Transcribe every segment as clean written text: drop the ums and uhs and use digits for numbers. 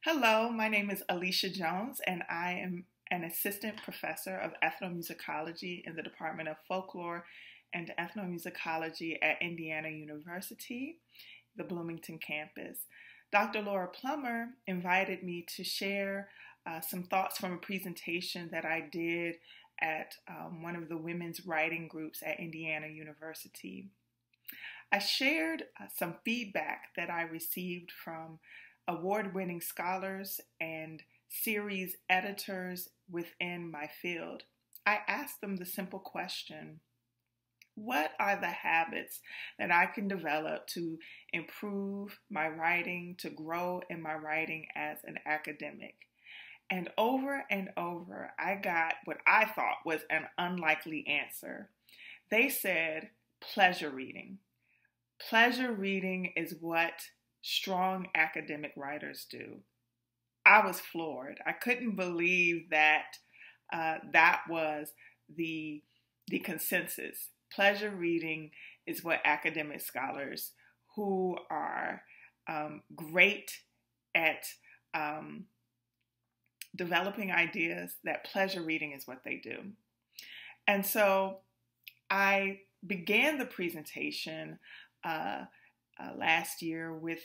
Hello, my name is Alisha Jones, and I am an assistant professor of ethnomusicology in the Department of Folklore and Ethnomusicology at Indiana University, the Bloomington campus. Dr. Laura Plummer invited me to share some thoughts from a presentation that I did at one of the women's writing groups at Indiana University. I shared some feedback that I received from award-winning scholars and series editors within my field. I asked them the simple question, what are the habits that I can develop to improve my writing, to grow in my writing as an academic? And over, I got what I thought was an unlikely answer. They said pleasure reading. Pleasure reading is what strong academic writers do. I was floored. I couldn't believe that that was the consensus. Pleasure reading is what academic scholars who are great at developing ideas, that pleasure reading is what they do. And so I began the presentation last year with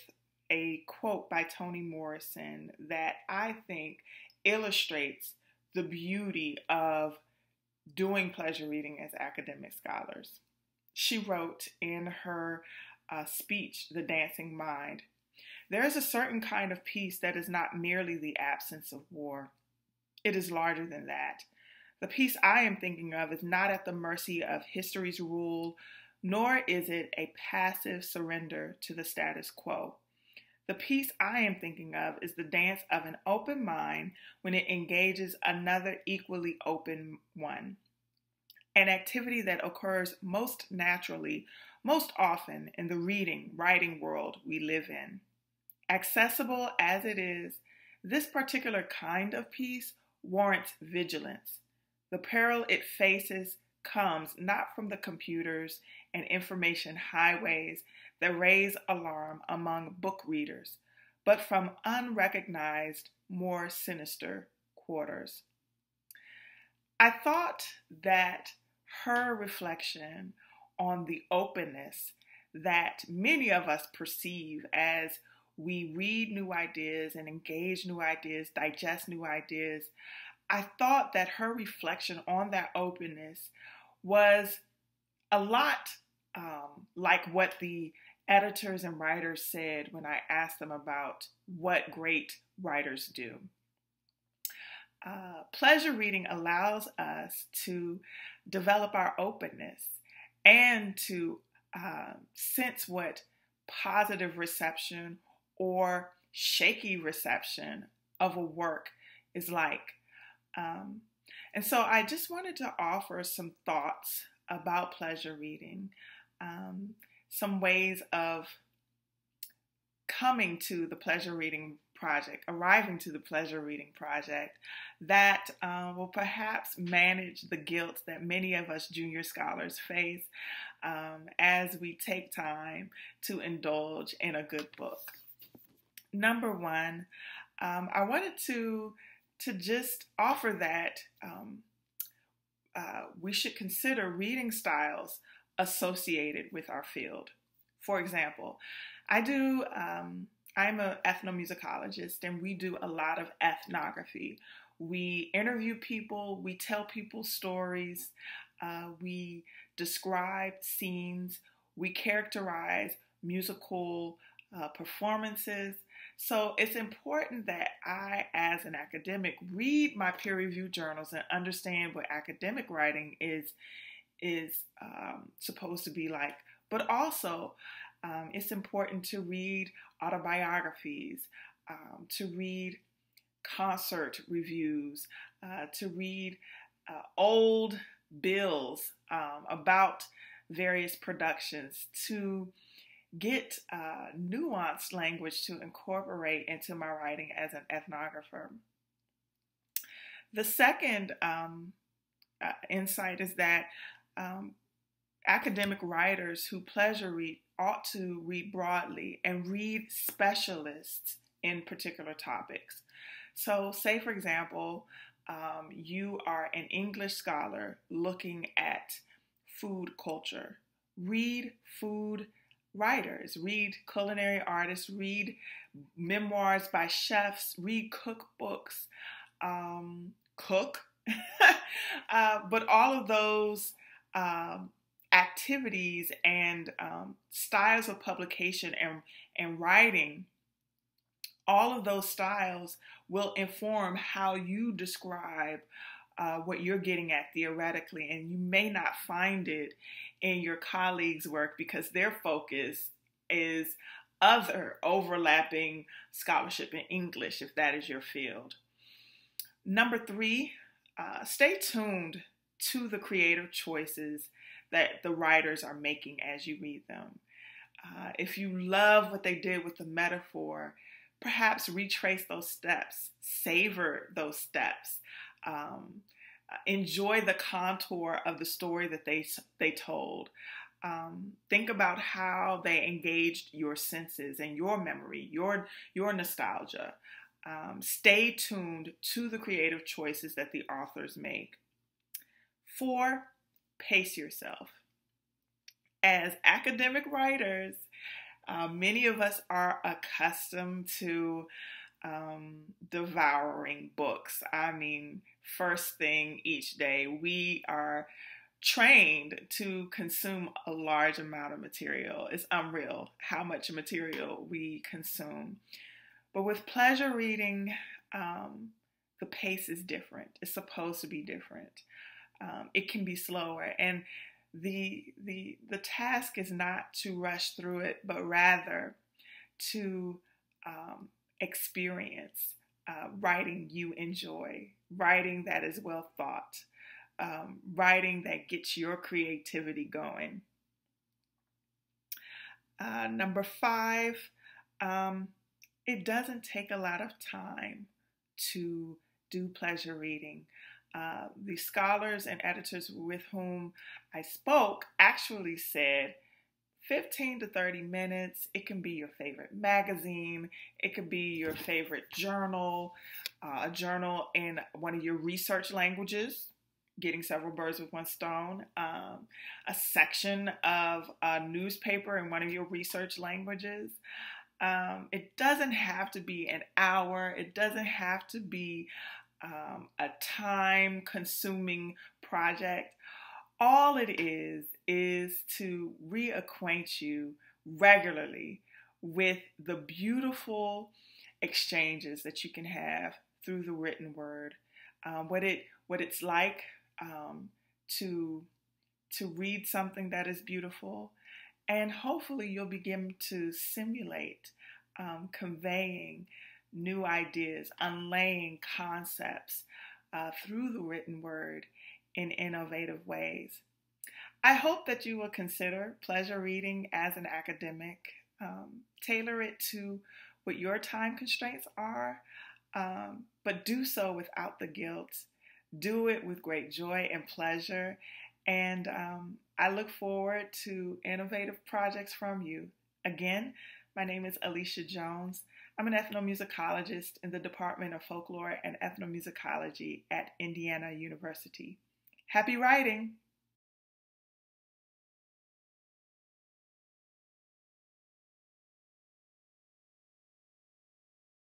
a quote by Toni Morrison that I think illustrates the beauty of doing pleasure reading as academic scholars. She wrote in her speech, The Dancing Mind, "There is a certain kind of peace that is not merely the absence of war. It is larger than that. The peace I am thinking of is not at the mercy of history's rule, nor is it a passive surrender to the status quo. The peace I am thinking of is the dance of an open mind when it engages another equally open one. An activity that occurs most naturally, most often in the reading, writing world we live in. Accessible as it is, this particular kind of peace warrants vigilance. The peril it faces comes not from the computers and information highways that raise alarm among book readers, but from unrecognized, more sinister quarters." I thought that her reflection on the openness that many of us perceive as we read new ideas and engage new ideas, digest new ideas, I thought that her reflection on that openness was a lot like what the editors and writers said when I asked them about what great writers do. Pleasure reading allows us to develop our openness and to sense what positive reception or shaky reception of a work is like. And so I just wanted to offer some thoughts about pleasure reading, some ways of coming to the pleasure reading project, arriving to the pleasure reading project that will perhaps manage the guilt that many of us junior scholars face as we take time to indulge in a good book. Number one, I wanted to just offer that we should consider reading styles associated with our field. For example, I'm an ethnomusicologist, and we do a lot of ethnography. We interview people, we tell people stories, we describe scenes, we characterize musical performances. So it's important that I, as an academic, read my peer-reviewed journals and understand what academic writing is supposed to be like. But also, it's important to read autobiographies, to read concert reviews, to read old bills about various productions, to get nuanced language to incorporate into my writing as an ethnographer. The second insight is that academic writers who pleasure read ought to read broadly and read specialists in particular topics. So say, for example, you are an English scholar looking at food culture. Read food writers, read culinary artists, read memoirs by chefs, read cookbooks, cook. But all of those activities and styles of publication and writing, all of those styles will inform how you describe what you're getting at theoretically, and you may not find it in your colleagues' work because their focus is other overlapping scholarship in English, if that is your field. Number 3, stay tuned to the creative choices that the writers are making as you read them. If you love what they did with the metaphor, perhaps retrace those steps, savor those steps, enjoy the contour of the story that they told. Think about how they engaged your senses and your memory, your nostalgia. Stay tuned to the creative choices that the authors make. 4, pace yourself. As academic writers, many of us are accustomed to devouring books. I mean, first thing each day, we are trained to consume a large amount of material. It's unreal how much material we consume. But with pleasure reading, the pace is different. It's supposed to be different. It can be slower, and the task is not to rush through it, but rather to experience writing you enjoy, writing that is well thought, writing that gets your creativity going. Number 5, it doesn't take a lot of time to do pleasure reading. The scholars and editors with whom I spoke actually said 15 to 30 minutes. It can be your favorite magazine. It could be your favorite journal, a journal in one of your research languages, getting several birds with one stone, a section of a newspaper in one of your research languages. It doesn't have to be an hour. It doesn't have to be a time-consuming project. All it is to reacquaint you regularly with the beautiful exchanges that you can have through the written word. What it's like to read something that is beautiful, and hopefully you'll begin to simulate conveying new ideas, unlaying concepts through the written word in innovative ways. I hope that you will consider pleasure reading as an academic. Tailor it to what your time constraints are, but do so without the guilt. Do it with great joy and pleasure, and I look forward to innovative projects from you. Again, my name is Alisha Jones. I'm an ethnomusicologist in the Department of Folklore and Ethnomusicology at Indiana University. Happy writing!